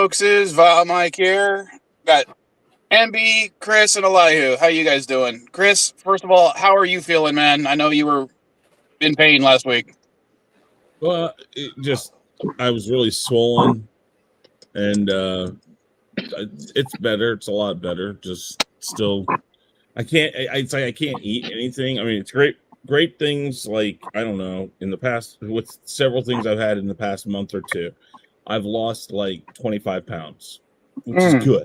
folkses. Mike here. Got MB, Chris, and Elihu. How you guys doing? Chris, first of all, how are you feeling, man? I know you were in pain last week. Well, I was really swollen, and it's better. It's a lot better. Just still, I'd say I can't eat anything. I mean, it's great things like, I don't know, in the past, with several things I've had in the past month or two, I've lost like 25 pounds, which is good.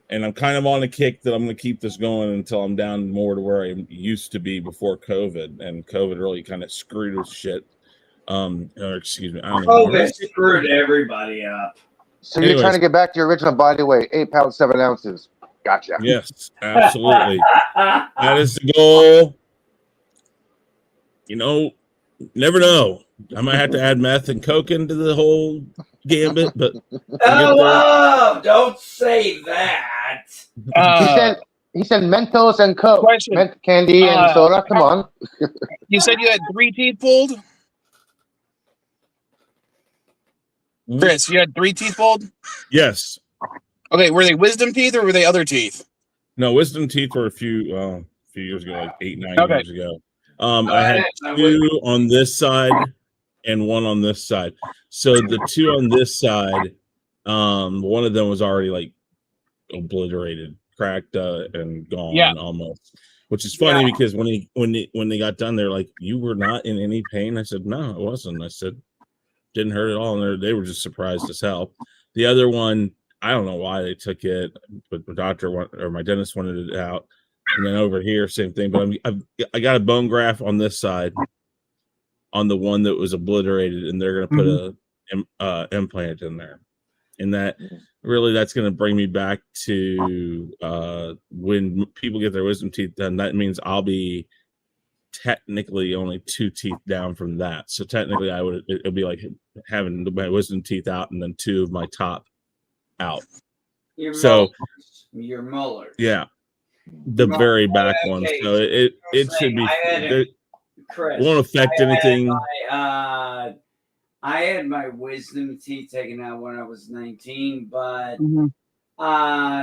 And I'm kind of on a kick that I'm going to keep this going until I'm down more to where I used to be before COVID. And COVID really kind of screwed with shit. Or excuse me. I don't know. COVID screwed everybody up. So you're trying to get back to your original body weight, 8 pounds, 7 ounces. Gotcha. Yes, absolutely. That is the goal. You know, never know. I might have to add meth and coke into the whole gambit, but don't say that. He said Mentos and coke, candy and soda. Come on. You said you had 3 teeth pulled? Chris, you had 3 teeth pulled? Yes. Okay, were they wisdom teeth or were they other teeth? No, wisdom teeth were a few years ago, like 8-9 years ago. I had 2 on this side and 1 on this side. So the 2 on this side, one of them was already like obliterated, cracked, and gone almost. Which is funny because when they got done, they're like, "You were not in any pain?" I said, "No, it wasn't." I said, "Didn't hurt at all," and they were just surprised as hell. The other one, I don't know why they took it, but my dentist wanted it out. And then over here, same thing. But I got a bone graft on this side, on the one that was obliterated, and they're going to put a implant in there. And that's going to bring me back to when people get their wisdom teeth done. That means I'll be technically only 2 teeth down from that. So technically, it'll be like having my wisdom teeth out and then 2 of my top out. Your molars. Yeah. The very back one. So it should be. It won't affect anything. I had my wisdom teeth taken out when I was 19, but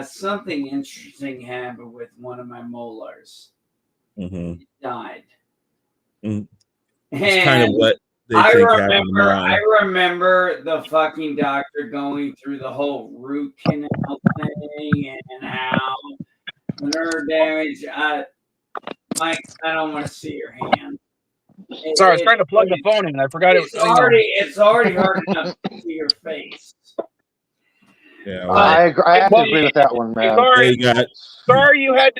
something interesting happened with one of my molars. He died. It's kind of what they think happened. I remember the fucking doctor going through the whole root canal thing and how nerve damage. Mike, I don't want to see your hand. Sorry, I was trying to plug the phone in. I forgot it was. It's already hard enough to see your face. Yeah, I have to agree with that one, man. Sorry you had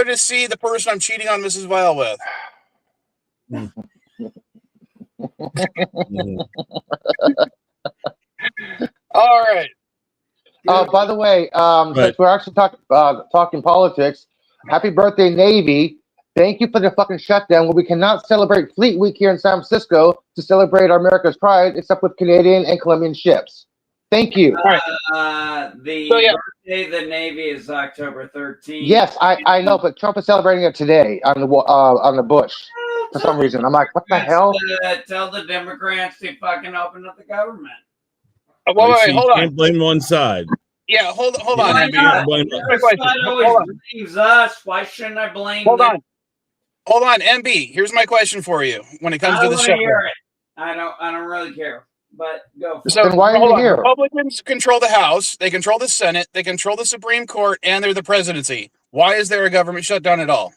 to see the person I'm cheating on Mrs. Weil with. All right. By the way, since we're actually talking politics, happy birthday, Navy. Thank you for the fucking shutdown where we cannot celebrate Fleet Week here in San Francisco to celebrate America's pride, except with Canadian and Colombian ships. Thank you. The birthday of the Navy is October 13th. Yes, I know, but Trump is celebrating it today on the Bush for some reason. I'm like, what the hell? Tell the Democrats to fucking open up the government. Wait, hold on. Can't blame one side. Yeah, hold on. Why shouldn't I blame? Hold on, MB. Here's my question for you. When it comes to the shutdown, I don't really care. But go. So then why are you here? Republicans control the House, they control the Senate, they control the Supreme Court, and they're the presidency. Why is there a government shutdown at all?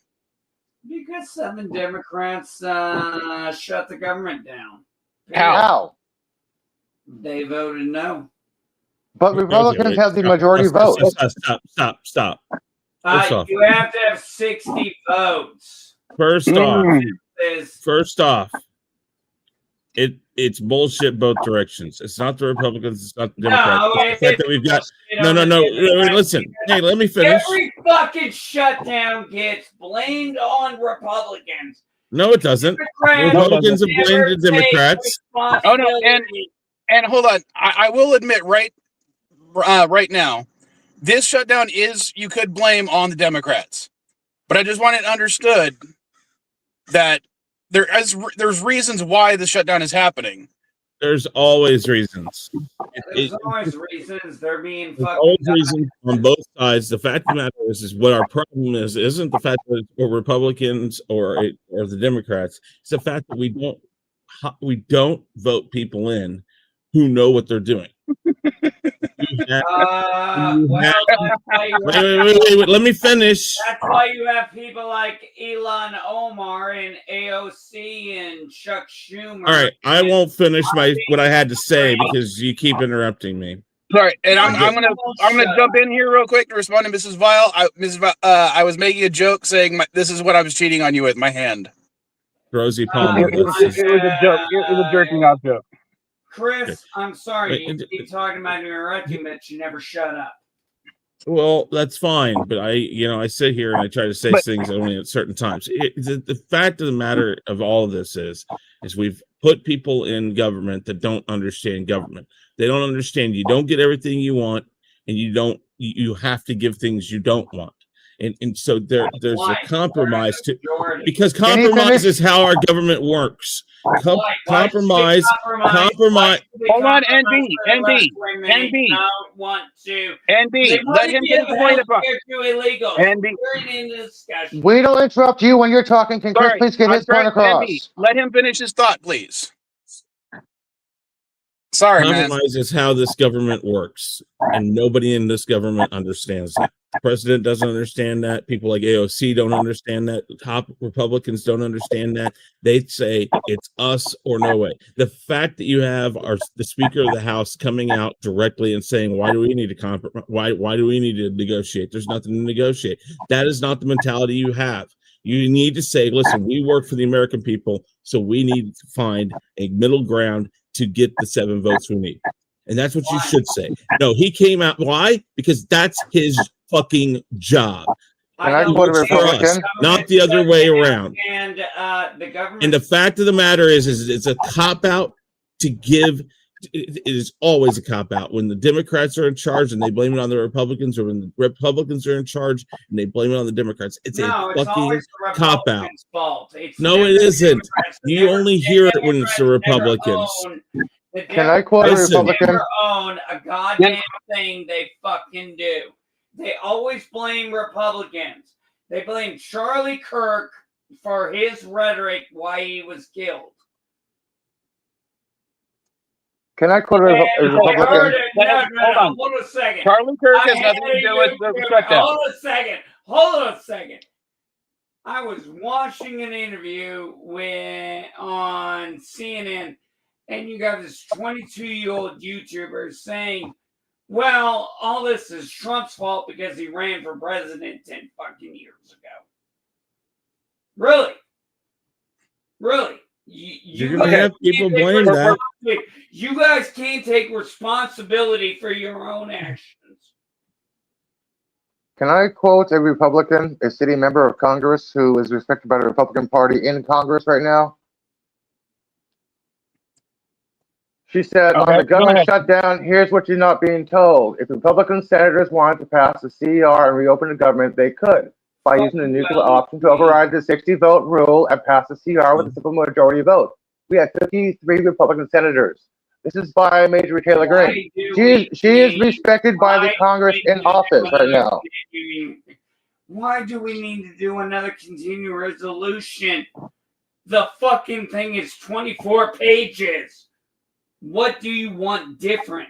Because 7 Democrats shut the government down. How? They voted no. But Republicans have the majority vote. Stop. You have to have 60 votes. First off, it's bullshit both directions. It's not the Republicans, it's not the Democrats. The fact that we've got no. Listen, hey, let me finish. Every fucking shutdown gets blamed on Republicans. No, it doesn't. Republicans have blamed the Democrats. Oh no, and hold on. I will admit right now, this shutdown you could blame on the Democrats, but I just want it understood that there's reasons why the shutdown is happening. There's always reasons. There's always reasons. They're being There's fucking. always reasons on both sides. The fact of the matter is what our problem isn't the fact that we're Republicans or the Democrats. It's the fact that we don't vote people in who know what they're doing. Well, that's why you have, wait, let me finish. That's why you have people like Elon Omar and AOC and Chuck Schumer. All right, I won't finish what I had to say because you keep interrupting me. All right, and I'm gonna jump in here real quick to respond to Mrs. Vile. I was making a joke saying this is what I was cheating on you with, my hand. Rosie Palmer. It was a joke. It was a jerking off joke. Chris, I'm sorry. You keep talking about interrupting, but you never shut up. Well, that's fine, but I sit here and I try to say things only at certain times. The fact of the matter of all of this is we've put people in government that don't understand government. They don't understand you don't get everything you want, and you have to give things you don't want. And so there's a compromise because compromise is how our government works. Compromise. Hold on, NB. Let him get the point across. NB. We don't interrupt you when you're talking. Can Chris please get his point across? NB, let him finish his thought, please. Sorry, compromise is how this government works, and nobody in this government understands that. The president doesn't understand that. People like AOC don't understand that. Top Republicans don't understand that. They say it's us or no way. The fact that you have the Speaker of the House coming out directly and saying, "Why do we need to compromise? Why do we need to negotiate? There's nothing to negotiate." That is not the mentality you have. You need to say, "Listen, we work for the American people, so we need to find a middle ground to get the 7 votes we need." And that's what you should say. No, he came out. Why? Because that's his fucking job. Not the other way around. And the government. And the fact of the matter is it's a cop out to give. It is always a cop out when the Democrats are in charge and they blame it on the Republicans, or when the Republicans are in charge and they blame it on the Democrats. It's a fucking cop out. No, it isn't. You only hear it when it's the Republicans. Can I quote a Republican? Never own a goddamn thing they fucking do. They always blame Republicans. They blame Charlie Kirk for his rhetoric, why he was killed. Can I quote a Republican? No, hold a second. Charlie Kirk has nothing to do with the shutdown. Hold a second. I was watching an interview on CNN, and you got this 22-year-old YouTuber saying, well, all this is Trump's fault because he ran for president 10 fucking years ago. Really? You're going to have people blame that. You guys can't take responsibility for your own actions. Can I quote a Republican, a sitting member of Congress who is respected by the Republican Party in Congress right now? She said, on the government shutdown, here's what you're not being told. If Republican senators wanted to pass the CR and reopen the government, they could, by using the nuclear option to override the 60-vote rule and pass the CR with a simple majority vote. We had 53 Republican senators. This is by Major Taylor Greene. She is respected by the Congress in office right now. Why do we need to do another continuing resolution? The fucking thing is 24 pages. What do you want different?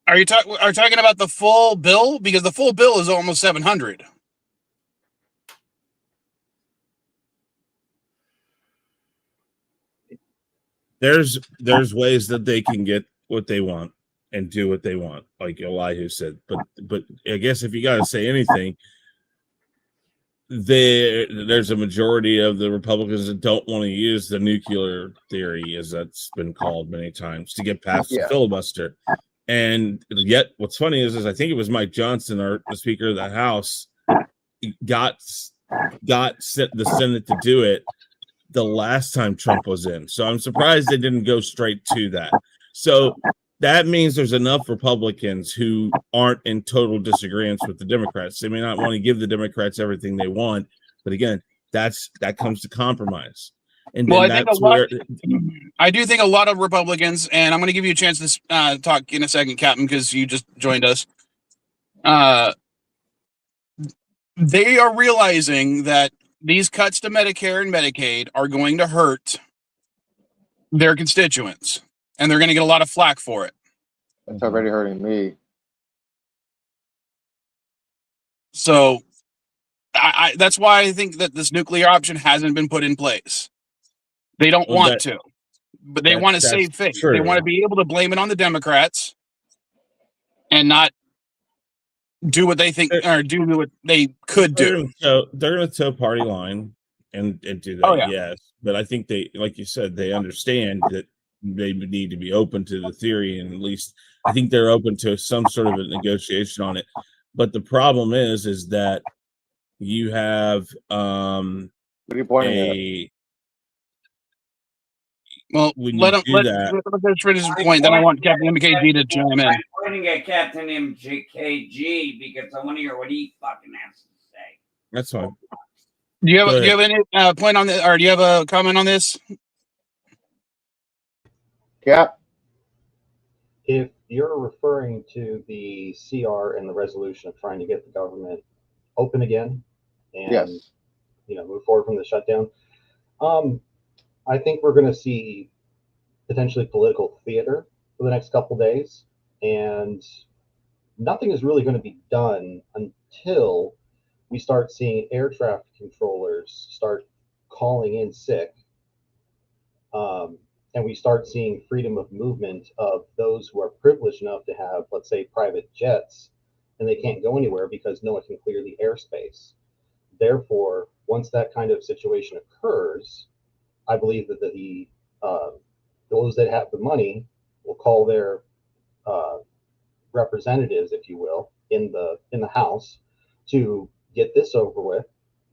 Are you talking about the full bill? Because the full bill is almost 700. There's ways that they can get what they want and do what they want, like Elihu said. But I guess if you got to say anything, there's a majority of the Republicans that don't want to use the nuclear theory, as that's been called many times, to get past the filibuster. And yet, what's funny is I think it was Mike Johnson, the Speaker of the House, got the Senate to do it the last time Trump was in. So I'm surprised they didn't go straight to that. So that means there's enough Republicans who aren't in total disagreement with the Democrats. They may not want to give the Democrats everything they want, but again, that comes to compromise. And Well, then I think that's where I do think a lot of Republicans, and I'm going to give you a chance to talk in a second, Captain, because you just joined us. They are realizing that these cuts to Medicare and Medicaid are going to hurt their constituents, and they're going to get a lot of flack for it. It's already hurting me. So that's why I think that this nuclear option hasn't been put in place. They don't want to, but they want to save face. They want to be able to blame it on the Democrats and not do what they think or do what they could do. So they're going to toe party line and do that. Oh, yeah. Yes, but I think they, like you said, they understand that they need to be open to the theory, and at least I think they're open to some sort of a negotiation on it. But the problem is that you have what are you pointing at? Well, let him finish his point. Then I want Captain MKG to chime in. I'm pointing at Captain MKG because I want to hear what he fucking has to say. That's fine. Do you have any point on this, or do you have a comment on this? Yeah. If you're referring to the CR and the resolution of trying to get the government open again and yes, move forward from the shutdown, I think we're going to see potentially political theater for the next couple days, and nothing is really going to be done until we start seeing air traffic controllers start calling in sick, and we start seeing freedom of movement of those who are privileged enough to have, let's say, private jets, and they can't go anywhere because no one can clear the airspace. Therefore, once that kind of situation occurs, I believe that those that have the money will call their representatives, if you will, in the House to get this over with,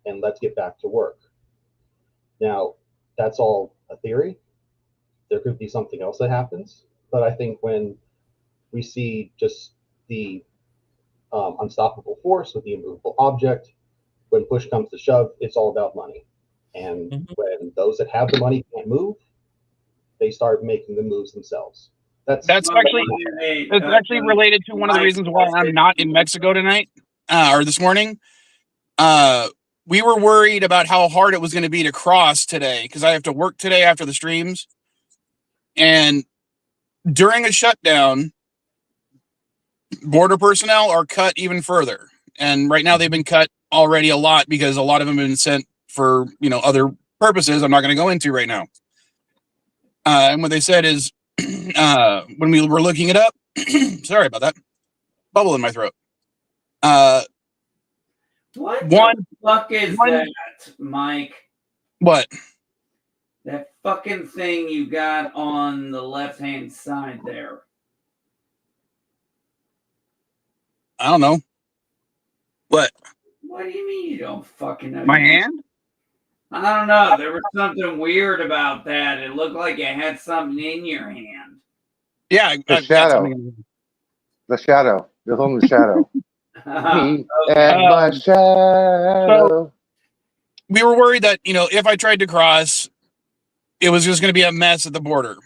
and let's get back to work. Now, that's all a theory. There could be something else that happens, but I think when we see just the unstoppable force with the immovable object, when push comes to shove, it's all about money. And when those that have the money can't move, they start making the moves themselves. That's actually related to one of the reasons why I'm not in Mexico tonight or this morning. We were worried about how hard it was going to be to cross today because I have to work today after the streams. And during a shutdown, border personnel are cut even further. And right now they've been cut already a lot because a lot of them have been sent for, other purposes I'm not going to go into right now. And what they said is when we were looking it up, sorry about that, bubble in my throat. What the fuck is that, Mike? What? That fucking thing you got on the left-hand side there. I don't know. What? What do you mean you don't fucking know? My hand? I don't know. There was something weird about that. It looked like you had something in your hand. Yeah, the shadow. The shadow. You're holding the shadow. Me and my shadow. So we were worried that, if I tried to cross, it was just going to be a mess at the border.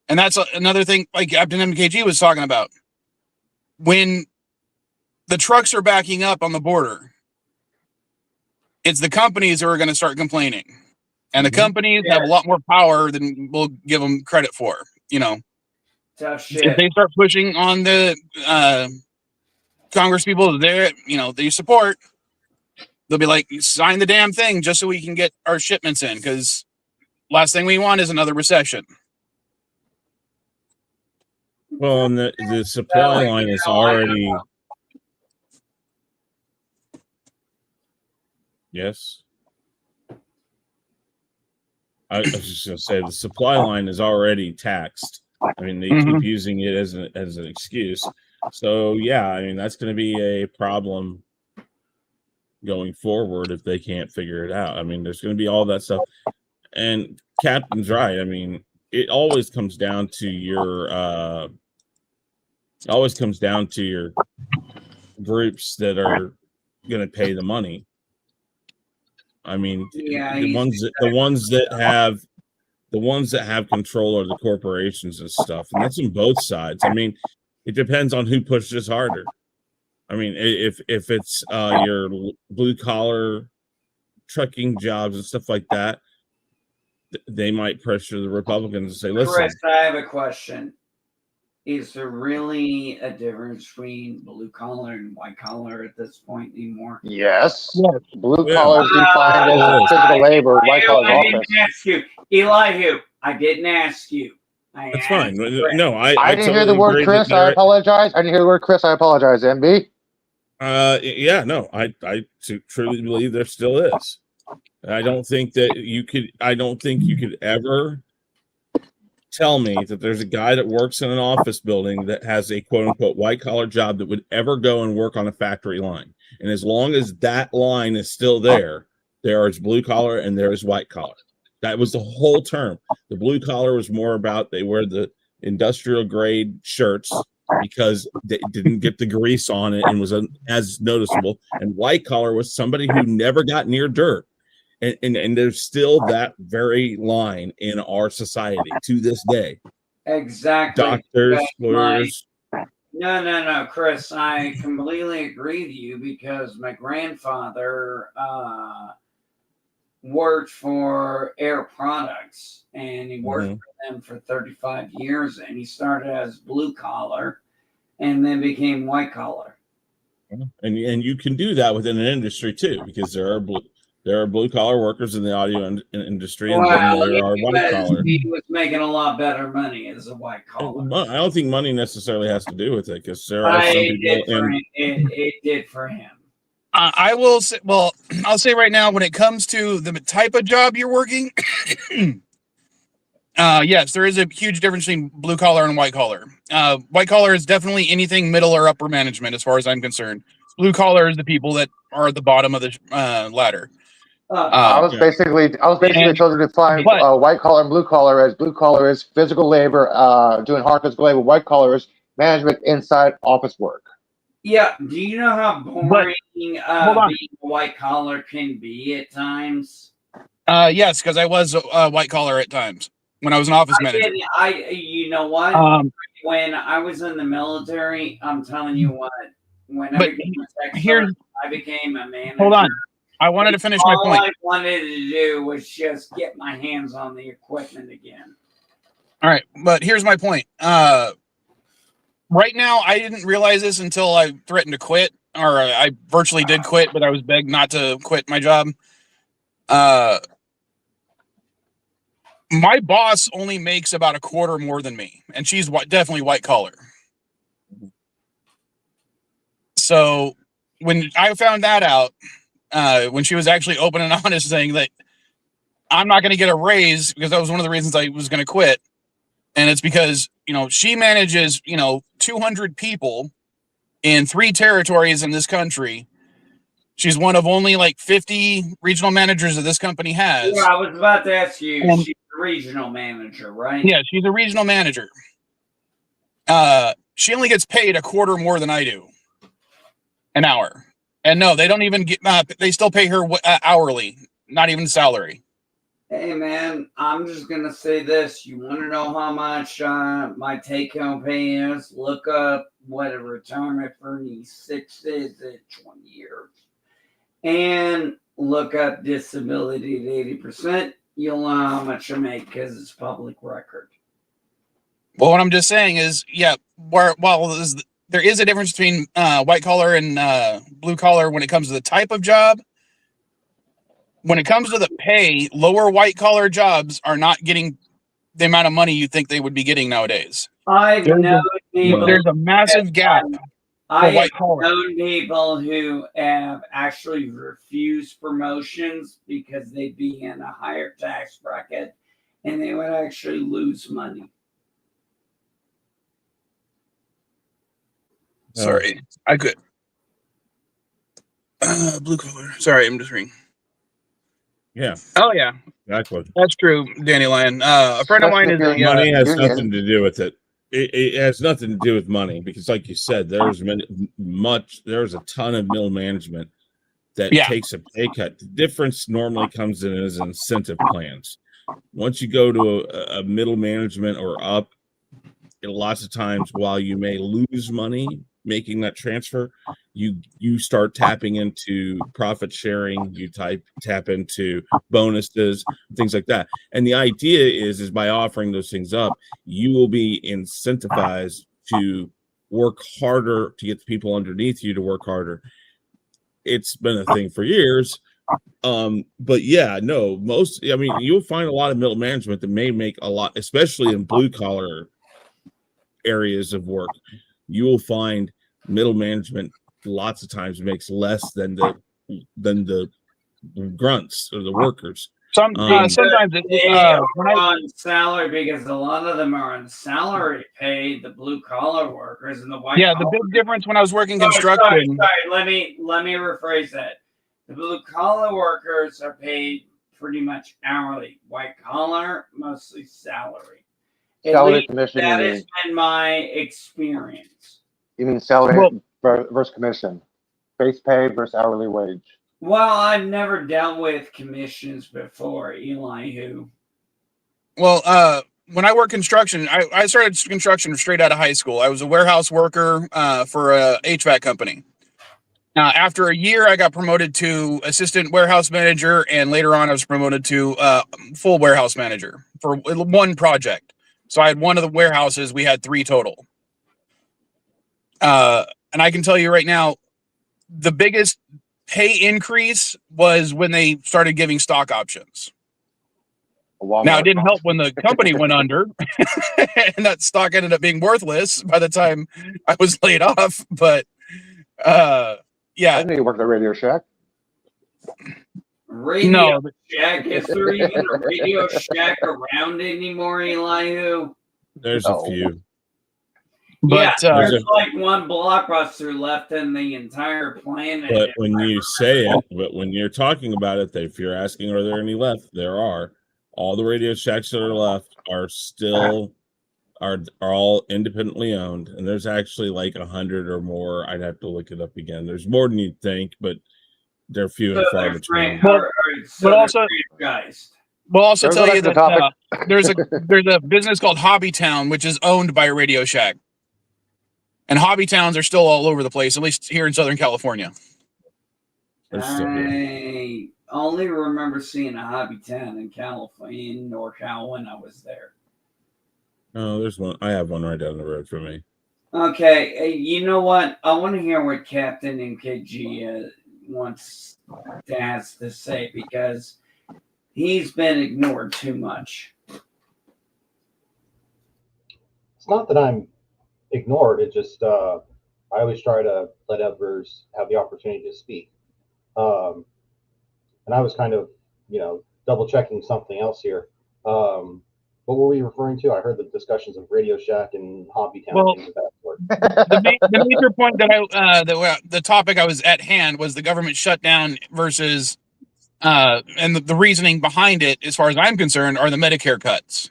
And that's another thing, like Captain MKG was talking about. When the trucks are backing up on the border, it's the companies who are going to start complaining. And the companies have a lot more power than we'll give them credit for, Tough shit. If they start pushing on the Congress people that they support, they'll be like, sign the damn thing just so we can get our shipments in, because last thing we want is another recession. Well, and the supply line is already. Yes. I was just going to say the supply line is already taxed. I mean, they keep using it as an excuse. So, yeah, I mean, that's going to be a problem going forward if they can't figure it out. I mean, there's going to be all that stuff. And Captain's right. I mean, it always comes down to your groups that are going to pay the money. I mean, Yeah, the ones that have control are the corporations and stuff, and that's on both sides. I mean, it depends on who pushes harder. I mean, if it's your blue collar trucking jobs and stuff like that, they might pressure the Republicans to say, "Listen, Chris, I have a question. Is there really a difference between blue collar and white collar at this point anymore? Yes. Yes. Blue Yeah. collar is defined as physical labor. White collar is I didn't office. ask you. Elihu, I didn't ask you. I that's asked fine." Chris. No, I didn't hear the totally word agree Chris. that I there- apologize. I didn't hear the word Chris. I apologize. MB. Yeah, no, I truly believe there still is. I don't think you could ever tell me that there's a guy that works in an office building that has a quote unquote white collar job that would ever go and work on a factory line. And as long as that line is still there, there is blue collar and there is white collar. That was the whole term. The blue collar was more about they wear the industrial grade shirts because they didn't get the grease on it and was as noticeable. And white collar was somebody who never got near dirt. And there's still that very line in our society to this day. Exactly. Doctors, lawyers. No, Chris, I completely agree with you because my grandfather worked for Air Products and he worked for them for 35 years and he started as blue collar and then became white collar. And you can do that within an industry too, because there are blue collar workers in the audio industry, and then there are white collar. He was making a lot better money as a white collar. I don't think money necessarily has to do with it, because there are some people. It did for him. I will say, well, I'll say right now, when it comes to the type of job you're working, yes, there is a huge difference between blue collar and white collar. White collar is definitely anything middle or upper management, as far as I'm concerned. Blue collar is the people that are at the bottom of the ladder. I was basically told to define white collar and blue collar as blue collar is physical labor, doing hard physical labor. White collar is management inside office work. Yeah. Do you know how boring being a white collar can be at times? Yes, because I was a white collar at times when I was an office manager. You know what? When I was in the military, I'm telling you what. When I became a tech sergeant, I became a manager. Hold on. I wanted to finish my point. All I wanted to do was just get my hands on the equipment again. All right, but here's my point. Right now, I didn't realize this until I threatened to quit, or I virtually did quit, but I was begged not to quit my job. My boss only makes about a quarter more than me, and she's definitely white collar. So when I found that out, when she was actually open and honest saying that I'm not going to get a raise, because that was one of the reasons I was going to quit. And it's because, she manages, 200 people in 3 territories in this country. She's one of only like 50 regional managers that this company has. Yeah, I was about to ask you, she's a regional manager, right? Yeah, she's a regional manager. She only gets paid a quarter more than I do an hour. And no, they don't even get, they still pay her hourly, not even salary. Hey, man, I'm just going to say this. You want to know how much my take-home pay is? Look up what a retirement for me 6 is at 20 years. And look up disability at 80%. You'll know how much I make because it's public record. Well, what I'm just saying is, there is a difference between white collar and blue collar when it comes to the type of job. When it comes to the pay, lower white collar jobs are not getting the amount of money you think they would be getting nowadays. There's a massive gap. I have known people who have actually refused promotions because they'd be in a higher tax bracket and they would actually lose money. Sorry, I could. Blue collar. Sorry, I'm just reading. Yeah. Oh, yeah. Exactly. That's true, Danny Lyon. A friend of mine is money has nothing to do with it. It has nothing to do with money because, like you said, there's a ton of middle management that takes a pay cut. The difference normally comes in as incentive plans. Once you go to a middle management or up, lots of times while you may lose money making that transfer, you start tapping into profit sharing, you tap into bonuses, things like that. And the idea is by offering those things up, you will be incentivized to work harder, to get the people underneath you to work harder. It's been a thing for years. But yeah, no, you'll find a lot of middle management that may make a lot, especially in blue collar areas of work. You will find middle management lots of times makes less than the grunts or the workers. Sometimes when on salary, because a lot of them are on salary paid, the blue collar workers and the white. Yeah, the big difference when I was working construction. Sorry. Let me rephrase that. The blue collar workers are paid pretty much hourly. White collar, mostly salary. Salary commission. That has been my experience. You mean salary versus commission? Base pay versus hourly wage? Well, I've never dealt with commissions before, Eli. Well, when I worked construction, I started construction straight out of high school. I was a warehouse worker for a HVAC company. Now, after a year, I got promoted to assistant warehouse manager, and later on, I was promoted to full warehouse manager for one project. So I had one of the warehouses. We had 3 total. And I can tell you right now, the biggest pay increase was when they started giving stock options. Now, it didn't help when the company went under and that stock ended up being worthless by the time I was laid off. But yeah. I knew you worked at Radio Shack. Shack? Is there even a Radio Shack around anymore, Eli? There's a few. But there's like one Blockbuster left in the entire planet. But when you say it, but when you're talking about it, if you're asking, are there any left? There are. All the Radio Shacks that are left are still are all independently owned, and there's actually like 100 or more. I'd have to look it up again. There's more than you'd think, but they're few and far between. But also, we'll also tell you that there's a business called Hobby Town, which is owned by Radio Shack. And hobby towns are still all over the place, at least here in Southern California. I only remember seeing a hobby town in California, in NorCal, when I was there. Oh, there's one. I have one right down the road from me. Okay, you know what? I want to hear what Captain MKG has to say, because he's been ignored too much. It's not that I'm ignored. It just I always try to let others have the opportunity to speak. And I was kind of, double checking something else here. What were we referring to? I heard the discussions of Radio Shack and Hobby Town. Well, things of that sort. the major point that the topic I was at hand was the government shutdown versus, and the reasoning behind it, as far as I'm concerned, are the Medicare cuts.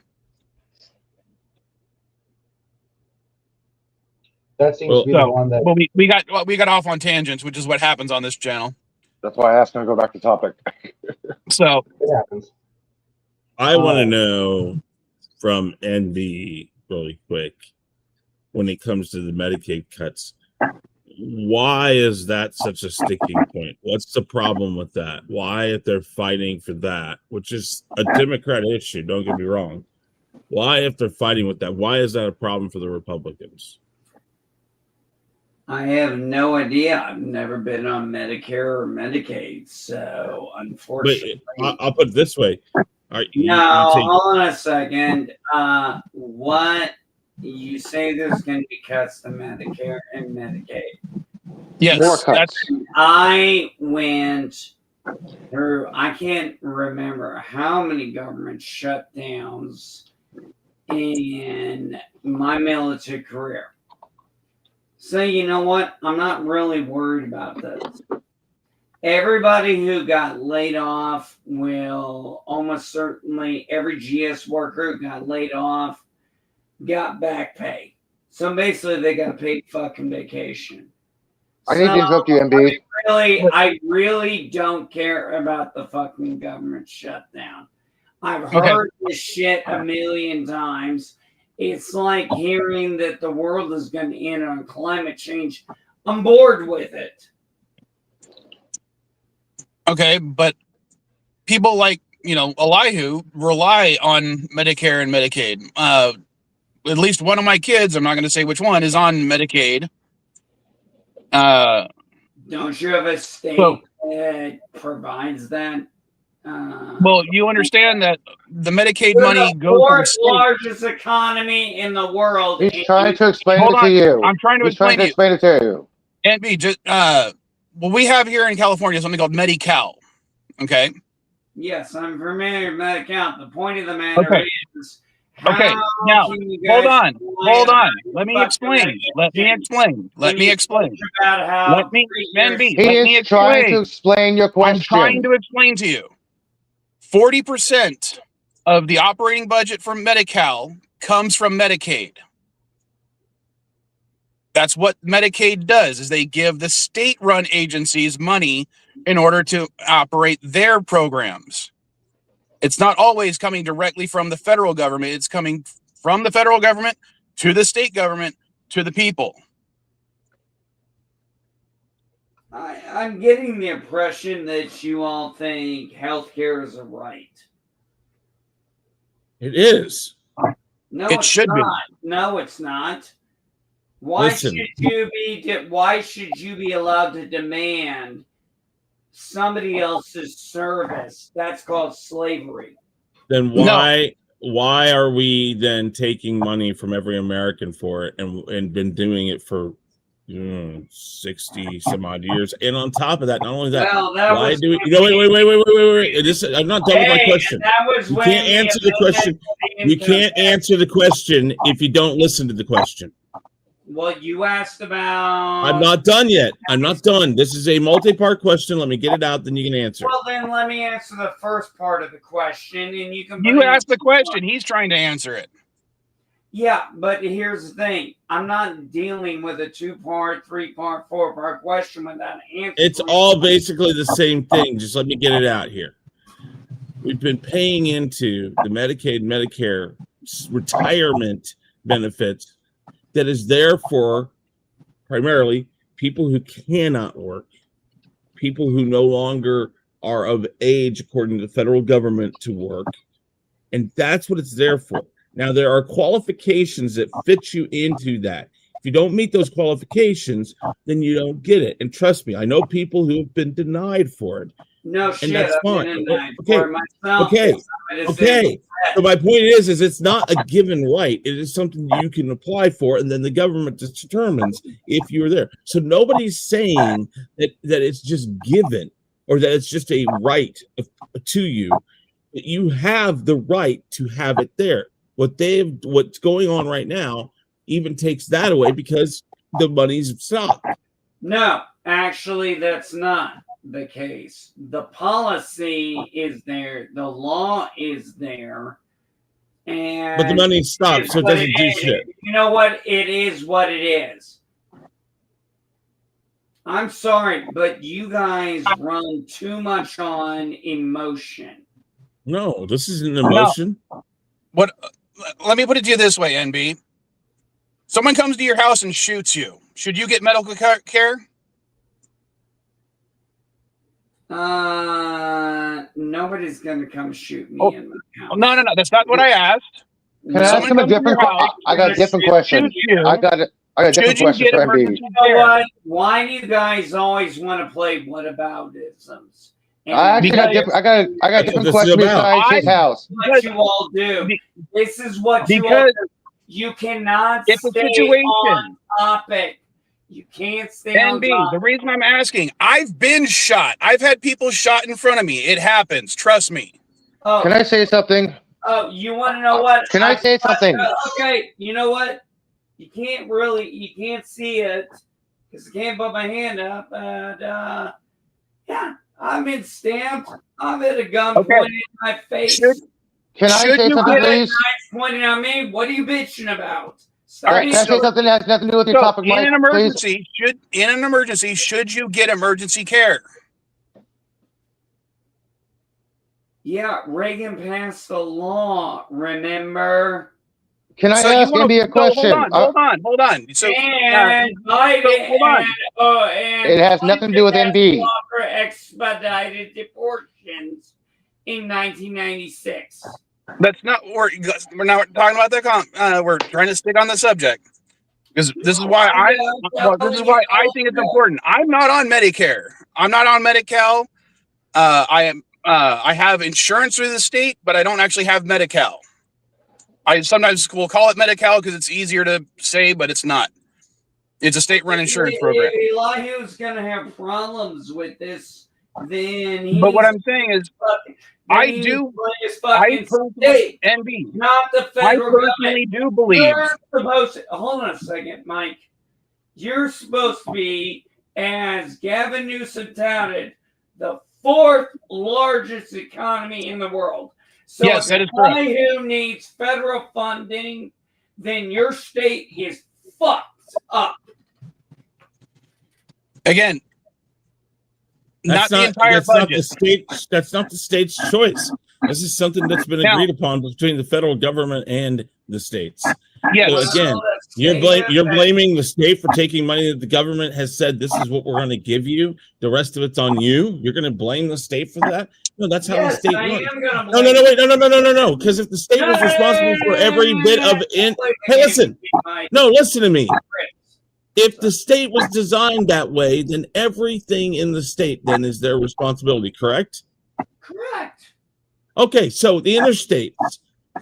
That seems to be the one that. Well, we got off on tangents, which is what happens on this channel. That's why I asked him to go back to topic. So it happens. I want to know from NB really quick, when it comes to the Medicaid cuts, why is that such a sticking point? What's the problem with that? Why, if they're fighting for that, which is a Democrat issue, don't get me wrong. Why, if they're fighting with that, why is that a problem for the Republicans? I have no idea. I've never been on Medicare or Medicaid, so unfortunately. But I'll put it this way. Hold on a second. What you say there's going to be cuts to Medicare and Medicaid? Yes, more cuts. I went through. I can't remember how many government shutdowns in my military career. So you know what? I'm not really worried about this. Everybody who got laid off will almost certainly, every GS worker who got laid off got back pay. So basically they got a paid fucking vacation. I need to interrupt you, MB. I really don't care about the fucking government shutdown. I've heard this shit a million times. It's like hearing that the world is going to end on climate change. I'm bored with it. Okay, but people like, Elihu rely on Medicare and Medicaid. At least one of my kids, I'm not going to say which one, is on Medicaid. Don't you have a state that provides that? Well, you understand that the Medicaid money goes to the fourth state. largest economy in the world. He's trying to explain it to you. I'm trying to explain it to you. And B, just what we have here in California is something called Medi-Cal. Okay. Yes, I'm familiar with Medi-Cal. The point of the matter is, okay. Now, hold on. Let me explain. About how he is trying to explain your question. I'm trying to explain to you. 40% of the operating budget for Medi-Cal comes from Medicaid. That's what Medicaid does, is they give the state-run agencies money in order to operate their programs. It's not always coming directly from the federal government. It's coming from the federal government to the state government to the people. I'm getting the impression that you all think healthcare is a right. It is. No, it should be. No, it's not. Why should you be allowed to demand somebody else's service? That's called slavery. Then why are we then taking money from every American for it and been doing it for 60 some odd years? And on top of that, not only that, why do we wait. I'm not done with my question. You can't answer the question. You can't answer the question if you don't listen to the question. Well, you asked about... I'm not done yet. I'm not done. This is a multi-part question. Let me get it out, then you can answer. Well, then let me answer the first part of the question, and you can... You asked the question. He's trying to answer it. Yeah, but here's the thing. I'm not dealing with a 2-part, 3-part, 4-part question without an answer. It's all basically the same thing. Just let me get it out here. We've been paying into the Medicaid, Medicare retirement benefits that is there for primarily people who cannot work, people who no longer are of age, according to the federal government, to work. And that's what it's there for. Now, there are qualifications that fit you into that. If you don't meet those qualifications, then you don't get it. And trust me, I know people who have been denied for it. No shit, that's fine. Been denied for myself. Okay. So my point is it's not a given right. It is something you can apply for, and then the government determines if you're there. So nobody's saying that it's just given or that it's just a right to you. You have the right to have it there. What's going on right now even takes that away because the money's stopped. No, actually, that's not the case. The policy is there, the law is there, and but the money's stopped, so it doesn't do shit. You know what? It is what it is. I'm sorry, but you guys run too much on emotion. No, this isn't emotion. What? Let me put it to you this way, NB. Someone comes to your house and shoots you. Should you get medical care? Nobody's gonna come shoot me in my house. No. That's not what I asked. Can I ask him a different question? I got a different question. I got a different question for MB. You know what? Why do you guys always want to play whataboutisms? I got a different question besides his house. What you all do. This is what you all do. You cannot it's stay a situation. on topic. You can't stay on topic. The reason I'm asking, I've been shot. I've had people shot in front of me. It happens. Trust me. Oh. Can I say something? Oh, you want to know what? Can I say something? Okay, you know what? You can't see it because I can't put my hand up. But yeah, I've been stamped. I've had a gun pointed in my face. Can I say something, please? Pointing at me. What are you bitching about? Can I say something that has nothing to do with your topic, Mike? In an emergency, should you get emergency care? Yeah, Reagan passed the law, remember? Can I ask MB a question? Hold on. So, and Biden, hold on. And it has nothing to do with MB. For expedited deportations in 1996. That's not. We're not talking about that. We're trying to stick on the subject because this is why I think it's important. I'm not on Medicare. I'm not on Medi-Cal. I have insurance through the state, but I don't actually have Medi-Cal. I sometimes will call it Medi-Cal because it's easier to say, but it's not. It's a state-run insurance program. If Elihu's going to have problems with this, then But what I'm saying is, I personally, NB, not the federal personally do believe. Hold on a second, Mike. You're supposed to be, as Gavin Newsom touted, the 4th largest economy in the world. So yes, that is correct. Who needs federal funding, then your state is fucked up. Again, not the entire budget. That's not the state's choice. This is something that's been agreed upon between the federal government and the states. Yes. So again, you're blaming the state for taking money that the government has said this is what we're going to give you. The rest of it's on you. You're going to blame the state for that? No, that's how the state works. No. Because if the state was responsible for every bit of hey, listen. No, listen to me. If the state was designed that way, then everything in the state then is their responsibility, correct? Correct. Okay, so the interstates.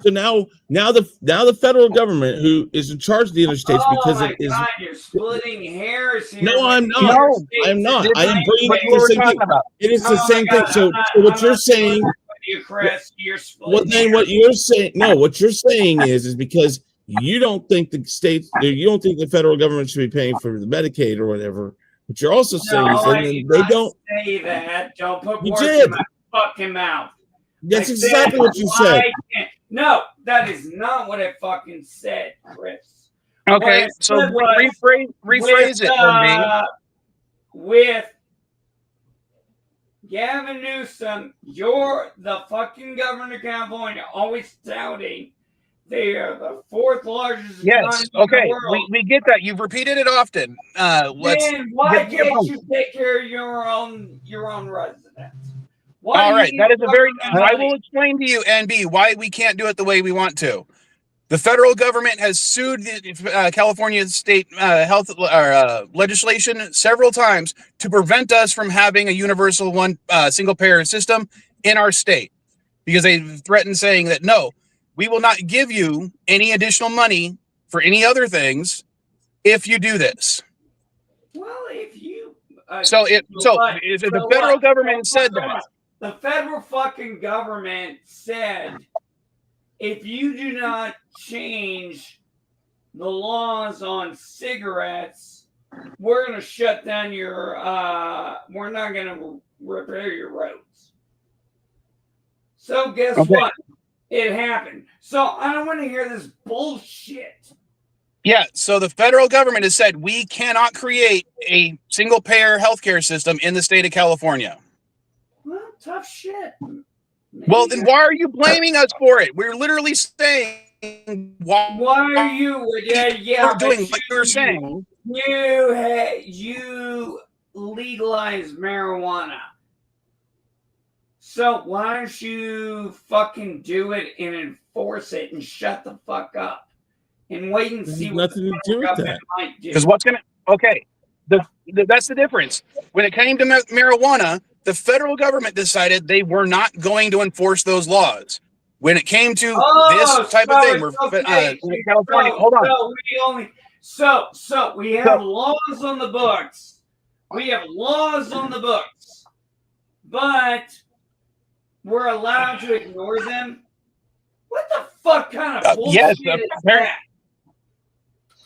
So now the federal government who is in charge of the interstates because it is. God, you're splitting hairs here. No, I'm not. No, I'm not. I am bringing up the same thing. It is the same thing. So what you're saying. Well, then what you're saying? No, what you're saying is because you don't think the states, you don't think the federal government should be paying for the Medicaid or whatever. What you're also saying is that they don't say that. Don't put words in my fucking mouth. That's exactly what you said. No, that is not what I fucking said, Chris. Okay, so rephrase it for me. With Gavin Newsom, you're the fucking governor of California, always touting they are the 4th largest economy in the world. We get that. You've repeated it often. Then why can't you take care of your own residents? All right, that is a very. I will explain to you, NB, why we can't do it the way we want to. The federal government has sued the California state health legislation several times to prevent us from having a universal single payer system in our state because they threatened saying that no, we will not give you any additional money for any other things if you do this. Well, if you if the federal government said that. The federal fucking government said, if you do not change the laws on cigarettes, we're going to shut down your, we're not going to repair your roads. So guess what? It happened. So I don't want to hear this bullshit. Yeah, so the federal government has said we cannot create a single payer healthcare system in the state of California. Well, tough shit. Maybe. Well, then why are you blaming us for it? We're literally saying why are you doing what you're saying? You legalize marijuana. So why don't you fucking do it and enforce it and shut the fuck up and wait and see what nothing to do with that. might do? Because that's the difference. When it came to marijuana, the federal government decided they were not going to enforce those laws. When it came to this type of thing, California. Hold on. So we have laws on the books. We have laws on the books, but we're allowed to ignore them. What the fuck kind of bullshit is that?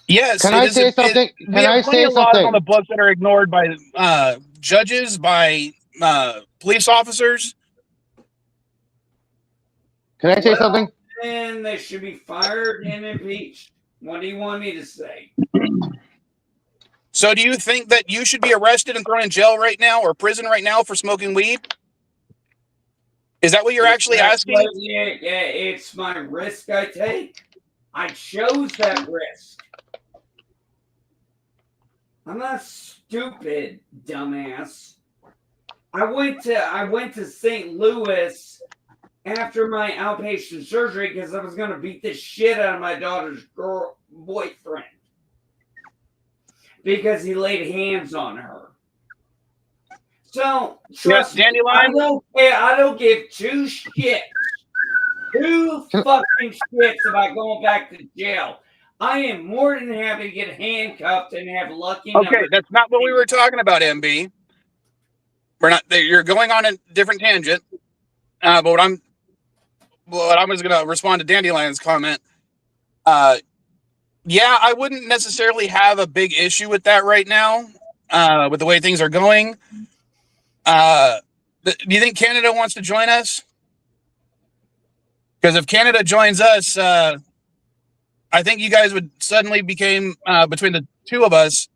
Yes. Can I say something? Can I say something on the books that are ignored by judges, by police officers? Can I say something? And they should be fired and impeached. What do you want me to say? So do you think that you should be arrested and thrown in jail right now or prison right now for smoking weed? Is that what you're actually asking? Yeah, it's my risk I take. I chose that risk. I'm not stupid, dumbass. I went to St. Louis after my outpatient surgery because I was gonna beat the shit out of my daughter's boyfriend because he laid hands on her. So trust me, Dandelion? I don't give two shits. Two fucking shits about going back to jail. I am more than happy to get handcuffed and have lucky numbers. Okay, that's not what we were talking about, MB. We're not. You're going on a different tangent. But what I'm just gonna respond to Dandelion's comment. Yeah, I wouldn't necessarily have a big issue with that right now. With the way things are going. Do you think Canada wants to join us? Because if Canada joins us, I think you guys would suddenly become, between the two of us,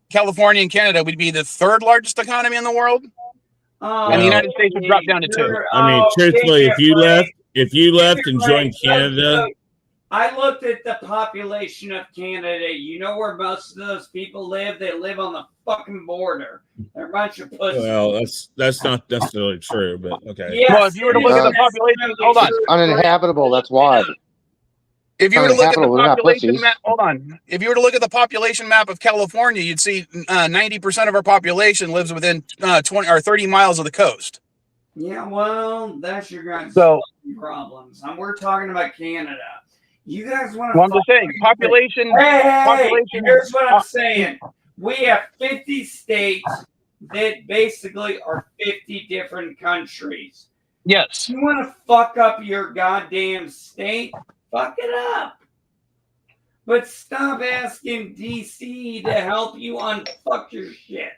California and Canada would be the third largest economy in the world. And the United States would drop down to 2. I mean, truthfully, if you left and joined Canada. I looked at the population of Canada. You know where most of those people live? They live on the fucking border. They're a bunch of pussies. Well, that's not necessarily true, but okay. Yes, well, if you were to look at the population, hold on. It's uninhabitable. That's why. If you were to look at the population map, hold on. If you were to look at the population map of California, you'd see 90% of our population lives within 20 or 30 miles of the coast. Yeah, well, that's your guys' problems. And we're talking about Canada. You guys want to? Well, I'm just saying, population. Population. Here's what I'm saying. We have 50 states that basically are 50 different countries. Yes. You want to fuck up your goddamn state? Fuck it up. But stop asking DC to help you unfuck your shit.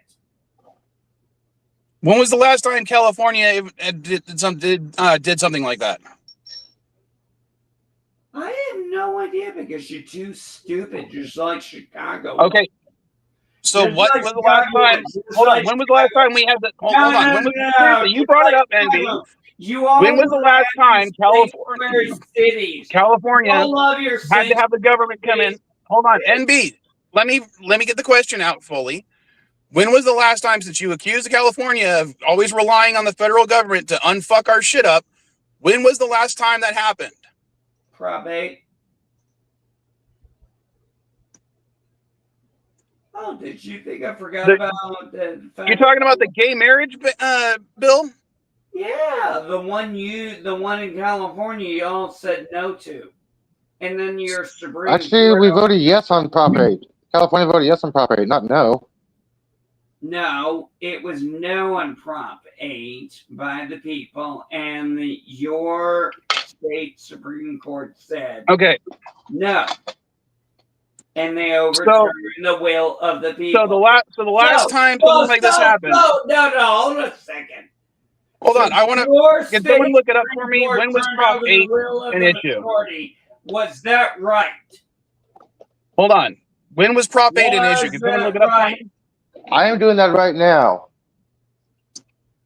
When was the last time California did something like that? I have no idea because you're too stupid, just like Chicago. Okay. So what was the last time? Hold on. When was the last time we had the? Hold on. When was you brought it up, Envy? When was the last time California had to have the government come in? Hold on, NB. Let me get the question out fully. When was the last time, since you accused California of always relying on the federal government to unfuck our shit up, when was the last time that happened? Prop 8. Oh, did you think I forgot about the fact? You're talking about the gay marriage bill? Yeah, the one in California you all said no to. And then your Supreme Actually, Court we voted yes on Prop 8. California voted yes on Prop 8, not no. No, it was no on Prop 8 by the people, and your state Supreme Court said no. And they overturned the will of the people. So the last time something like this happened. No, hold a second. Hold on, I want to. Can someone look it up for me? When was Prop 8 an issue? Was that right? Hold on. When was Prop 8 an issue? Can someone look it up for me? I am doing that right now.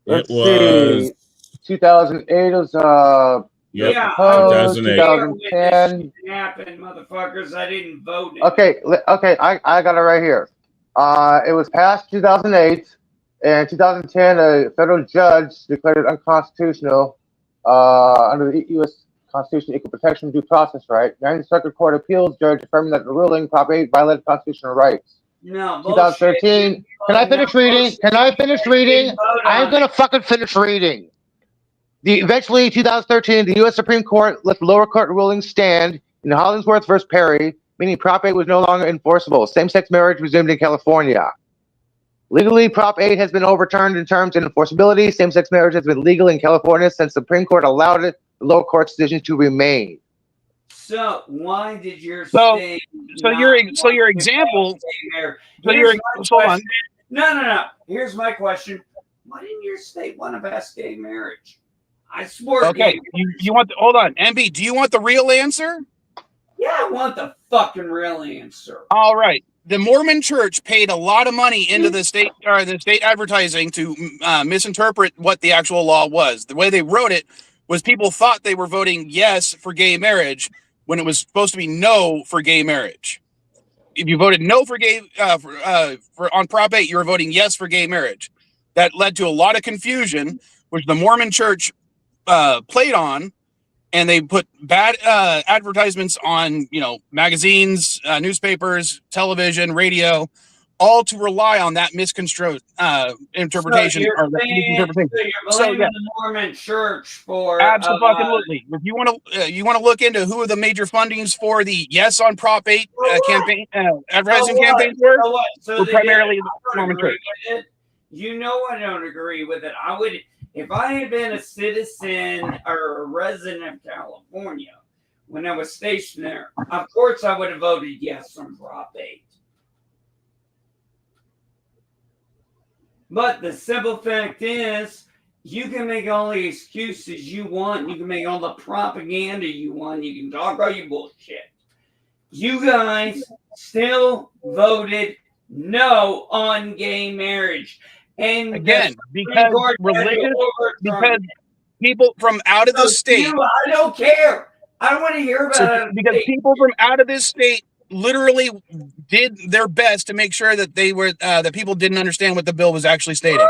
Let's see. 2008 was 2010. Happened, motherfuckers. I didn't vote. Okay, I got it right here. It was passed 2008. In 2010, a federal judge declared it unconstitutional under the U.S. Constitution, equal protection, due process right. 9th Circuit Court of Appeals judge affirming that the ruling Prop 8 violated constitutional rights. No, 2013. Bullshit. Can I finish reading? I'm gonna fucking finish reading. Eventually, 2013, the U.S. Supreme Court let the lower court ruling stand in Hollingsworth versus Perry, meaning Prop 8 was no longer enforceable. Same-sex marriage resumed in California. Legally, Prop 8 has been overturned in terms of enforceability. Same-sex marriage has been legal in California since the Supreme Court allowed the lower court's decision to remain. So why did your state? Your example. Hold on. No. Here's my question: why didn't your state want to pass gay marriage? I swore. Okay, you want hold on, MB. Do you want the real answer? Yeah, I want the fucking real answer. All right. The Mormon Church paid a lot of money into the state advertising to misinterpret what the actual law was. The way they wrote it was people thought they were voting yes for gay marriage when it was supposed to be no for gay marriage. If you voted no for gay on Prop 8, you were voting yes for gay marriage. That led to a lot of confusion, which the Mormon Church played on. And they put bad advertisements on, magazines, newspapers, television, radio, all to rely on that misconstrued interpretation. So you're blaming the Mormon Church for absolutely. If you want to look into who the major fundings for the Yes on Prop 8 campaign advertising campaigns were, were primarily the Mormon Church. You know, I don't agree with it. I would. If I had been a citizen or a resident of California when I was stationed there, of course I would have voted yes on Prop 8. But the simple fact is, you can make all the excuses you want. You can make all the propaganda you want. You can talk all your bullshit. You guys still voted no on gay marriage. And again, because people from out of the state. I don't care. I don't want to hear about it. Because people from out of this state literally did their best to make sure that they were that people didn't understand what the bill was actually stating.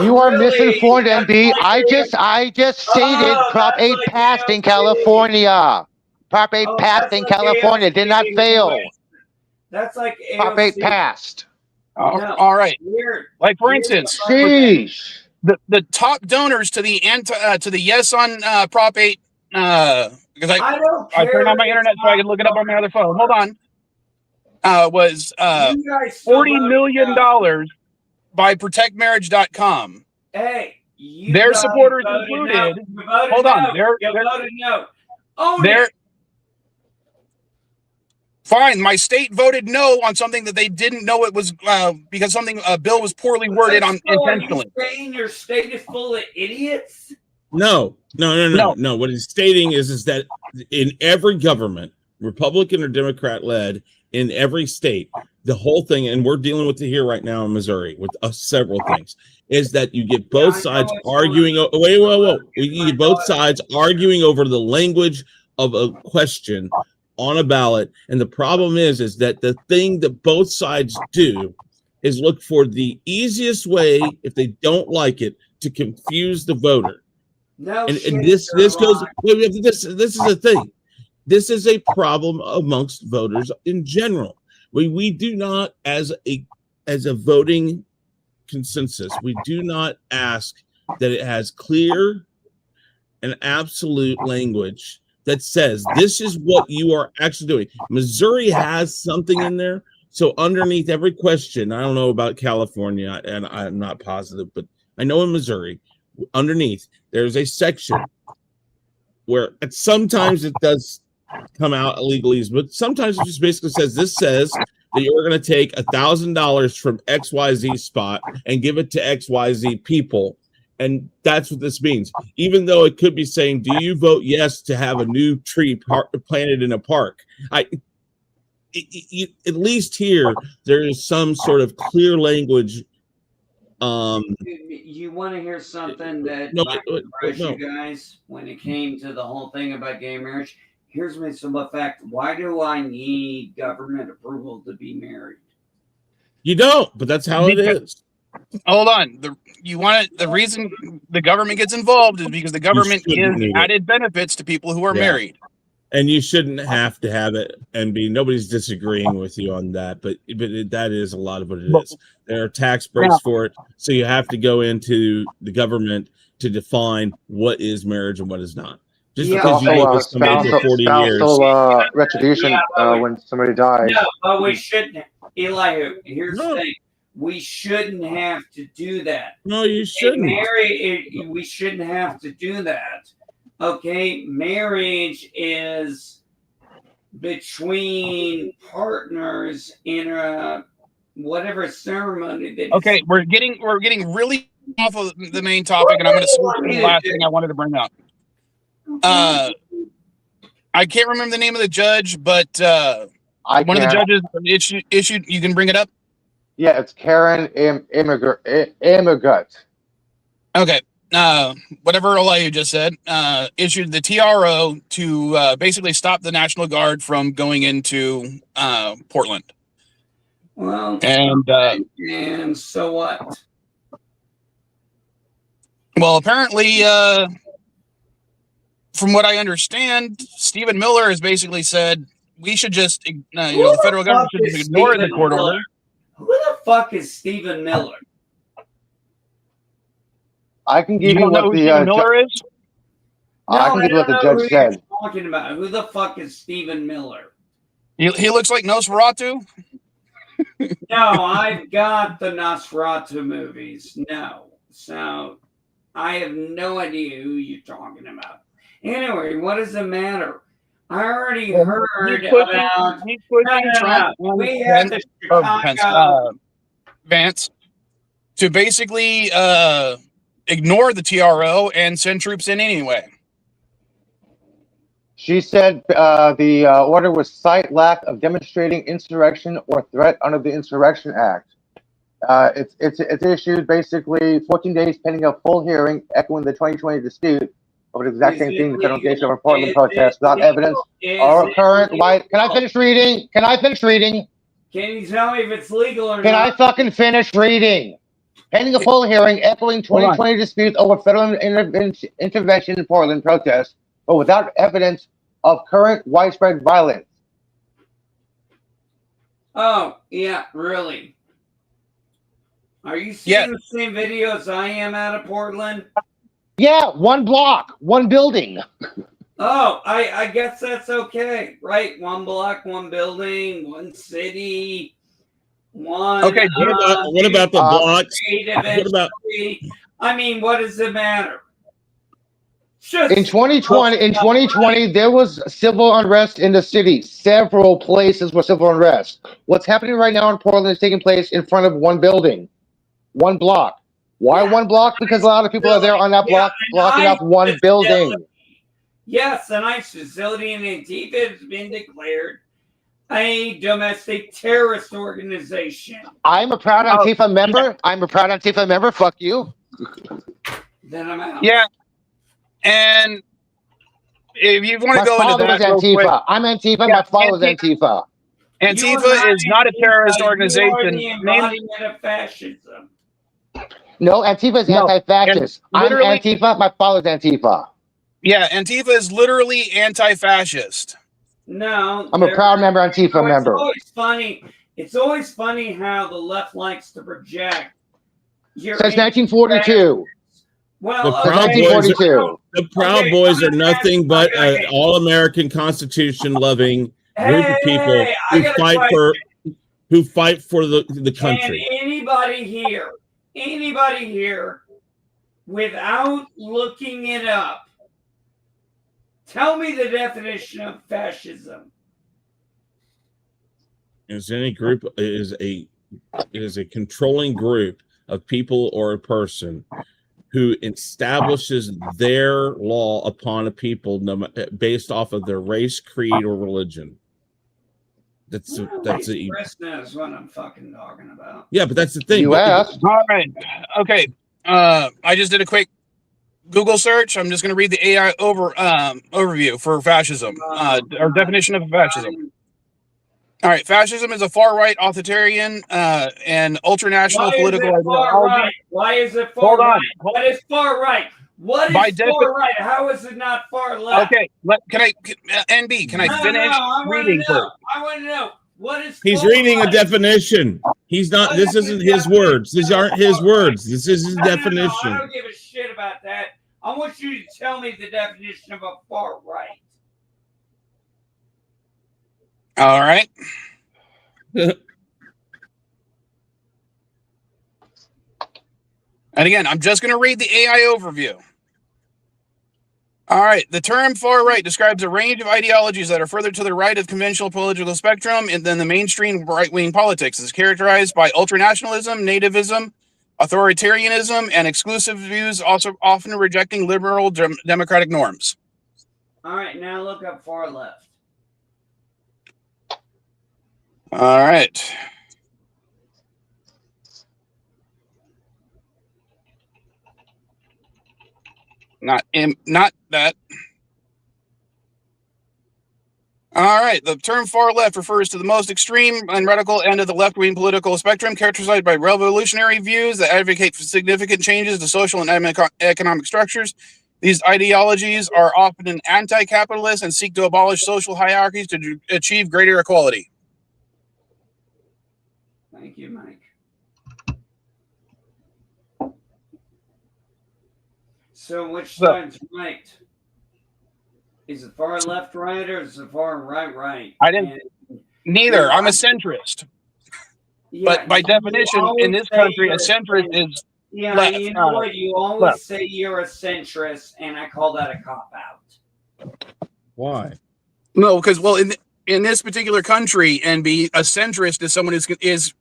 You are misinformed, MB. I just stated Prop 8 passed in California. Prop 8 passed in California. Did not fail. That's like Prop 8 passed. All right. Like for instance, the top donors to the yes on Prop 8 because I turned on my internet so I could look it up on my other phone. Hold on. Was $40 million by protectmarriage.com. Hey, their supporters included. Hold on. They're fine. My state voted no on something that they didn't know it was because a bill was poorly worded intentionally. Are you saying your state is full of idiots? No. What he's stating is that in every government, Republican or Democrat led, in every state, the whole thing, and we're dealing with it here right now in Missouri with several things, is that you get both sides arguing. Whoa. You get both sides arguing over the language of a question on a ballot. And the problem is that the thing that both sides do is look for the easiest way, if they don't like it, to confuse the voter. And this goes. This is the thing. This is a problem amongst voters in general. We do not, as a voting consensus, we do not ask that it has clear and absolute language that says this is what you are actually doing. Missouri has something in there. So underneath every question, I don't know about California, and I'm not positive, but I know in Missouri, underneath, there's a section where sometimes it does come out illegally, but sometimes it just basically says, this says that you're going to take $1,000 from XYZ spot and give it to XYZ people. And that's what this means. Even though it could be saying, do you vote yes to have a new tree planted in a park? At least here, there is some sort of clear language. You want to hear something that might impress you guys when it came to the whole thing about gay marriage? Here's my simple fact. Why do I need government approval to be married? You don't, but that's how it is. Hold on. The reason the government gets involved is because the government gives added benefits to people who are married. And you shouldn't have to have it and nobody's disagreeing with you on that, but that is a lot of what it is. There are tax breaks for it. So you have to go into the government to define what is marriage and what is not. Just because you live with somebody for 40 years. Retribution when somebody dies. No, but we shouldn't. Elihu, here's the thing. We shouldn't have to do that. No, you shouldn't. We shouldn't have to do that. Okay, marriage is between partners in a whatever ceremony that okay, we're getting really off of the main topic, and I'm going to switch to the last thing I wanted to bring up. I can't remember the name of the judge, but I one of the can. judges issued. You can bring it up. Yeah, it's Karen Immigrant. Okay. Whatever Olayu just said, issued the TRO to basically stop the National Guard from going into Portland. Well, And so what? Well, apparently, from what I understand, Stephen Miller has basically said we should just, the federal government should just ignore the court order. Who the fuck is Stephen Miller? I can give You you don't know what who the Stephen Miller is? I can give you what the judge said. Talking about who the fuck is Stephen Miller? He looks like Nosferatu. No, I've got the Nosferatu movies. No, so I have no idea who you're talking about. Anyway, what does it matter? I already heard about. He's pushing Trump. We have the Chicago Vance to basically ignore the TRO and send troops in anyway. She said the order was cite lack of demonstrating insurrection or threat under the Insurrection Act. It's issued basically 14 days pending a full hearing, echoing the 2020 dispute over the exact same thing, the federal case over Portland protests without evidence or current white. Can I finish reading? Can I finish reading? Can you tell me if it's legal or Can not? I fucking finish reading? Pending a full hearing, echoing 2020 dispute over federal intervention in Portland protests, but without evidence of current widespread violence. Oh, yeah, really? Are you seeing the same videos I am out of Portland? Yeah, one block, one building. Oh, I guess that's okay, right? One block, one building, one city, one. Okay, what about the blocks? What about? I mean, what does it matter? In 2020, there was civil unrest in the city. Several places were civil unrest. What's happening right now in Portland is taking place in front of one building, one block. Why one block? Because a lot of people are there on that block, blocking up one building. Yes, an ICE facility in Antifa has been declared a domestic terrorist organization. I'm a proud Antifa member. I'm a proud Antifa member. Fuck you. Then I'm out. Yeah. And if you want to go into that, Antifa. Quick, I'm Antifa. My father's Antifa. Antifa is not a terrorist organization. You are the embodiment of fascism. No, Antifa is anti-fascist. I'm Antifa. My father's Antifa. Yeah, Antifa is literally anti-fascist. No, I'm a proud member, Antifa member. It's always funny how the left likes to project. Since 1942. Well, the Proud Boys are nothing but an all-American Constitution-loving group of people who fight for the country. Can anybody here, without looking it up, tell me the definition of fascism? Any group is a controlling group of people or a person who establishes their law upon a people based off of their race, creed, or religion. Chris knows what I'm fucking talking about. Yeah, but that's the thing. You asked. All right. Okay. I just did a quick Google search. I'm just going to read the AI overview for fascism, or definition of fascism. All right. Fascism is a far-right authoritarian and ultranational political ideology. Why is it far right? What is far right? What is far right? How is it not far left? Okay. Can I finish reading first? I want to know. What is He's reading a definition. He's not. This isn't his words. These aren't his words. This is his definition. I don't give a shit about that. I want you to tell me the definition of a far right. All right. And again, I'm just going to read the AI overview. All right. The term far right describes a range of ideologies that are further to the right of conventional political spectrum than the mainstream right-wing politics. It's characterized by ultranationalism, nativism, authoritarianism, and exclusive views, also often rejecting liberal democratic norms. All right, now look up far left. All right. Not that. All right. The term far left refers to the most extreme and radical end of the left-wing political spectrum, characterized by revolutionary views that advocate for significant changes to social and economic structures. These ideologies are often anti-capitalist and seek to abolish social hierarchies to achieve greater equality. Thank you, Mike. So which side's right? Is it far left right or is it far right right? I didn't. Neither. I'm a centrist. Yeah, but by definition, in this country, a centrist is left. You know what? You always say you're a centrist, and I call that a cop-out. Why? No, because, well, in this particular country, and be a centrist is someone who is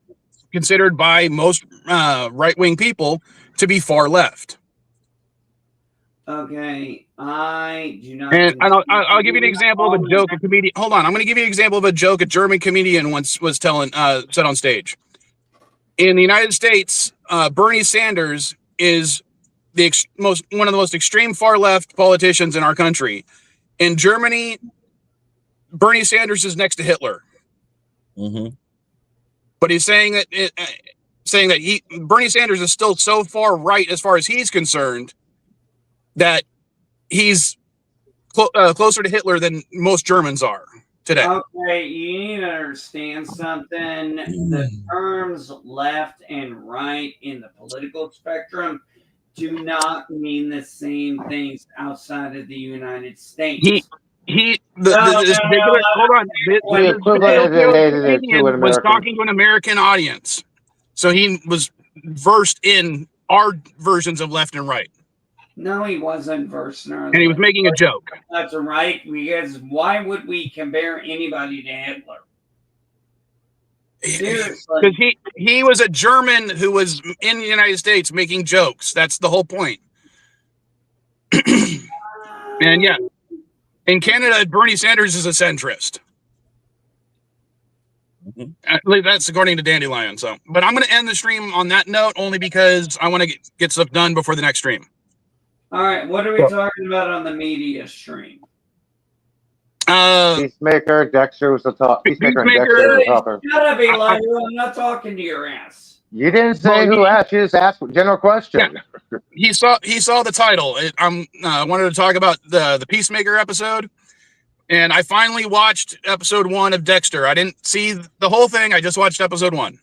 considered by most right-wing people to be far left. Okay, I do not. And I'll give you an example of a joke a comedian. Hold on, I'm going to give you an example of a joke a German comedian once was said on stage. In the United States, Bernie Sanders is one of the most extreme far left politicians in our country. In Germany, Bernie Sanders is next to Hitler. Mm-hmm. But he's saying that Bernie Sanders is still so far right as far as he's concerned that he's closer to Hitler than most Germans are today. Okay, you need to understand something. The terms left and right in the political spectrum do not mean the same things outside of the United States. Hold on. Was talking to an American audience, so he was versed in our versions of left and right. No, he wasn't versed in our. And he was making a joke. That's right, because why would we compare anybody to Hitler? Seriously. Because he was a German who was in the United States making jokes. That's the whole point. And yeah, in Canada, Bernie Sanders is a centrist. Mm-hmm. That's according to Dandelion. So, but I'm going to end the stream on that note only because I want to get stuff done before the next stream. All right, what are we talking about on the media stream? Peacemaker, Dexter was the top. Peacemaker and Dexter was the topper. Shut up, Eli. I'm not talking to your ass. You didn't say who asked. You just asked a general question. Yeah. He saw the title. I wanted to talk about the Peacemaker episode, and I finally watched episode 1 of Dexter. I didn't see the whole thing. I just watched episode 1.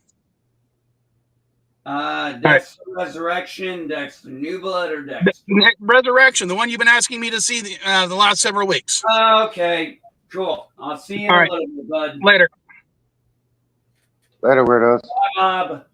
Dexter Resurrection, Dexter New Blood, or Dexter Resurrection, the one you've been asking me to see the last several weeks. Okay, cool. I'll see you in a little bit, bud. Later. Later, weirdos. Bye, Bob.